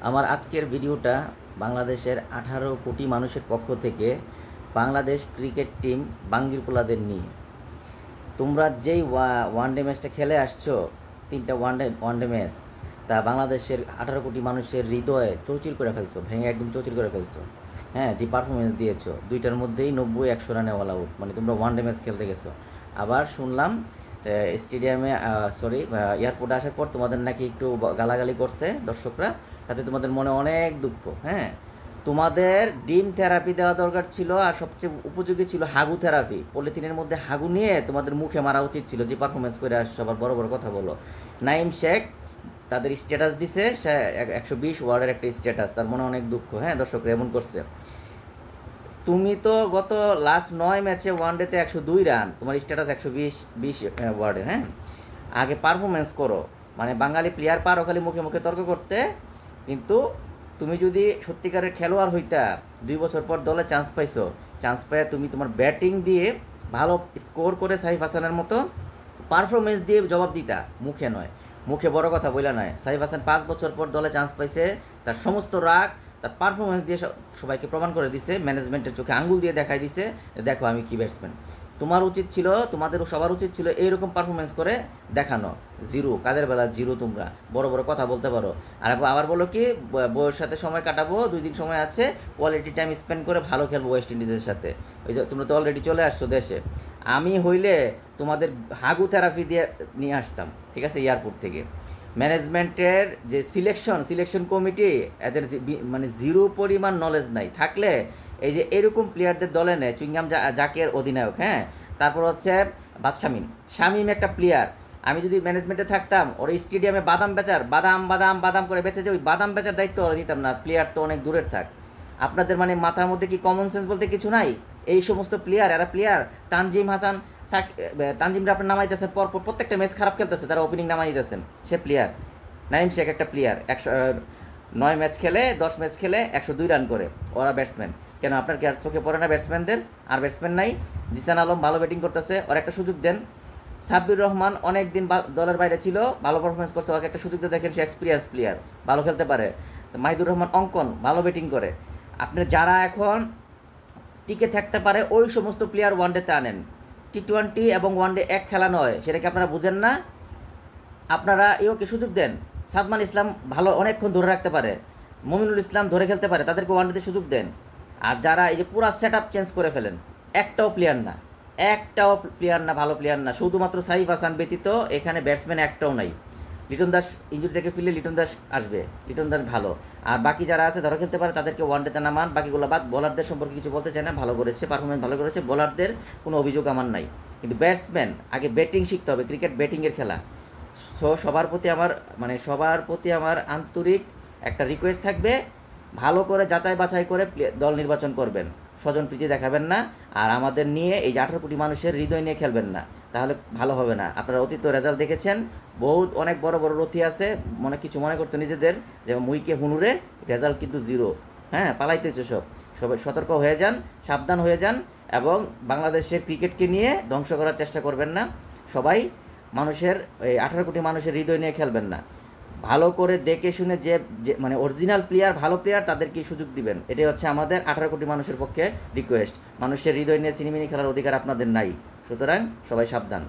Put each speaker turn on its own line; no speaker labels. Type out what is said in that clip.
আমার আজকের ভিডিওটা বাংলাদেশের 18 কোটি মানুষের পক্ষ থেকে বাংলাদেশ ক্রিকেট টিম বাঙ্গিরপোলাদের নিয়ে। তোমরা যেই ওয়ানডে ম্যাচটা খেলে আসছো, 3টা ওয়ানডে ম্যাচ, তা বাংলাদেশের 18 কোটি মানুষের হৃদয়ে চৌচির করে ফেলছো, ভেঙে একদম চৌচির করে ফেলছো। হ্যাঁ, যে পারফরমেন্স দিয়েছো, 2টার মধ্যেই 90-100 রানে অল আউট, মানে তোমরা ওয়ানডে ম্যাচ খেলতে গেছো। আবার শুনলাম স্টেডিয়ামে এয়ারপোর্টে আসার পর তোমাদের নাকি একটু গালাগালি করছে দর্শকরা, তাতে তোমাদের মনে অনেক দুঃখ। হ্যাঁ, তোমাদের ডিম থেরাপি দেওয়া দরকার ছিল, আর সবচেয়ে উপযোগী ছিল হাগু থেরাপি। পলিথিনের মধ্যে হাগু নিয়ে তোমাদের মুখে মারা উচিত ছিল, যে পারফরমেন্স করে আসছো। আবার বড় বড় কথা বলো। নাইম শেখ তাদের স্ট্যাটাস দিছে, সে 120 ওয়ার্ডের একটা স্ট্যাটাস, তার মনে অনেক দুঃখ। হ্যাঁ, দর্শকরা এমন করছে। তুমি তো গত লাস্ট 9 ম্যাচে ওয়ানডেতে 102 রান, তোমার স্ট্যাটাস 120 ওয়ার্ডে। হ্যাঁ, আগে পারফরমেন্স করো। মানে বাঙালি প্লেয়ার পারো খালি মুখে মুখে তর্ক করতে, কিন্তু তুমি যদি সত্যিকারের খেলোয়াড় হইতা, 2 বছর পর দলে চান্স পাইছো, চান্স পাইয়া তুমি তোমার ব্যাটিং দিয়ে ভালো স্কোর করে সাইফ হাসানের মতো পারফরমেন্স দিয়ে জবাব দিতা, মুখে নয়। মুখে বড় কথা বইলা নয়। সাইফ হাসান 5 বছর পর দলে চান্স পাইছে, তার সমস্ত রাগ তার পারফরমেন্স দিয়ে সবাইকে প্রমাণ করে দিছে, ম্যানেজমেন্টের চোখে আঙ্গুল দিয়ে দেখাই দিছে, দেখো আমি কি ব্যাটসম্যান। তোমার উচিত ছিল, তোমাদের সবার উচিত ছিল এইরকম পারফরমেন্স করে দেখানো। জিরো, কাজের বেলা জিরো। তোমরা বড় বড় কথা বলতে পারো, আর আবার বলো কি বউয়ের সাথে সময় কাটাবো, 2 দিন সময় আছে, কোয়ালিটি টাইম স্পেন্ড করে ভালো খেলবো ওয়েস্ট ইন্ডিজের সাথে। ওই যে তোমরা তো অলরেডি চলে আসছো দেশে। আমি হইলে তোমাদের হাগু থেরাপি দিয়ে নিয়ে আসতাম, ঠিক আছে, এয়ারপোর্ট থেকে। ম্যানেজমেন্টের যে সিলেকশন কমিটি, এদের মানে জিরো পরিমাণ নলেজ নাই। থাকলে এই যে এরকম প্লেয়ারদের দলে নেয়। চুইংগাম জাকের অধিনায়ক, হ্যাঁ, তারপর হচ্ছে শামীম একটা প্লেয়ার। আমি যদি ম্যানেজমেন্টে থাকতাম, ওর স্টেডিয়ামে বাদাম বেচার, বাদাম বাদাম বাদাম করে বেচে, যে ওই বাদাম বেচার দায়িত্ব ওরা দিতাম না। প্লেয়ার তো অনেক দূরের থাক। আপনাদের মানে মাথার মধ্যে কি কমন সেন্স বলতে কিছু নাই? এই সমস্ত প্লেয়ার, এরা প্লেয়ার। তানজিম হাসান, তানজিমরা আপনার নামাইতেছেন পরপর, প্রত্যেকটা ম্যাচ খারাপ খেলতেছে, তারা ওপেনিং নামাই দিতেছেন, সে প্লেয়ার। নাইম শেখ একটা প্লেয়ার, 109 ম্যাচ খেলে, 10 ম্যাচ খেলে 102 রান করে। ওরা ব্যাটসম্যান। কেন আপনার কি আর চোখে পড়ে না ব্যাটসম্যানদের? আর ব্যাটসম্যান নাই? জিসান আলম ভালো ব্যাটিং করতেছে, ওর একটা সুযোগ দেন। সাব্বির রহমান অনেক দিন দলের বাইরে ছিল, ভালো পারফরমেন্স করছে, ওকে একটা সুযোগ দিয়ে দেখেন, সে এক্সপিরিয়েন্স প্লেয়ার, ভালো খেলতে পারে। মাহিদুর রহমান অঙ্কন ভালো ব্যাটিং করে। আপনি যারা এখন টিকে থাকতে পারে ওই সমস্ত প্লেয়ার ওয়ানডেতে আনেন। টি20 এবং ওয়ানডে এক খেলা নয়, সেটা কি আপনারা বুঝেন না? আপনারা ওকে সুযোগ দেন। সাদমান ইসলাম ভালো অনেকক্ষণ ধরে রাখতে পারে, মমিনুল ইসলাম ধরে খেলতে পারে, তাদেরকে ওয়ানডেতে সুযোগ দেন। আর যারা এই যে পুরো সেট আপ চেঞ্জ করে ফেলেন, একটাও প্লেয়ার না ভালো প্লেয়ার না, শুধুমাত্র সাইফ হাসান ব্যতীত এখানে ব্যাটসম্যান একটাও নাই। লিটন দাস ইঞ্জুরি থেকে ফিরলে লিটন দাস আসবে, লিটন দাস ভালো। আর বাকি যারা আছে ধরে খেলতে পারে, তাদেরকে ওয়ানডেতে নামান। বাকিগুলো বাদ। বোলারদের সম্পর্কে কিছু বলতে চাই না, ভালো করেছে, পারফরমেন্স ভালো করেছে, বোলারদের কোনো অভিযোগ আমার নাই। কিন্তু ব্যাটসম্যান আগে ব্যাটিং শিখতে হবে, ক্রিকেট ব্যাটিংয়ের খেলা। সবার প্রতি আমার আন্তরিক একটা রিকোয়েস্ট থাকবে, ভালো করে যাচাই বাছাই করে দল নির্বাচন করবেন। স্বজন প্রীতি দেখাবেন না, আর আমাদের নিয়ে এই যে 18 কোটি মানুষের হৃদয় নিয়ে খেলবেন না, তাহলে ভালো হবে না। আপনারা অতীত রেজাল্ট দেখেছেন, অনেক বড় বড় রথি আছে, কিছু মনে করতো নিজেদের, যেমন মুইকে হুনুরে, রেজাল্ট কিন্তু জিরো। হ্যাঁ, পালাইতেছে সবাই সতর্ক হয়ে যান, সাবধান হয়ে যান, এবং বাংলাদেশের ক্রিকেটকে নিয়ে ধ্বংস করার চেষ্টা করবেন না। সবাই মানুষের, এই 18 কোটি মানুষের হৃদয় নিয়ে খেলবেন না। ভালো করে দেখে শুনে যে মানে অরিজিনাল প্লেয়ার, ভালো প্লেয়ার, তাদেরকে সুযোগ দিবেন। এটাই হচ্ছে আমাদের 18 কোটি মানুষের পক্ষে রিকোয়েস্ট। মানুষের হৃদয় নিয়ে সিনেমিনি খেলার অধিকার আপনাদের নাই, সুতরাং সবাই সাবধান।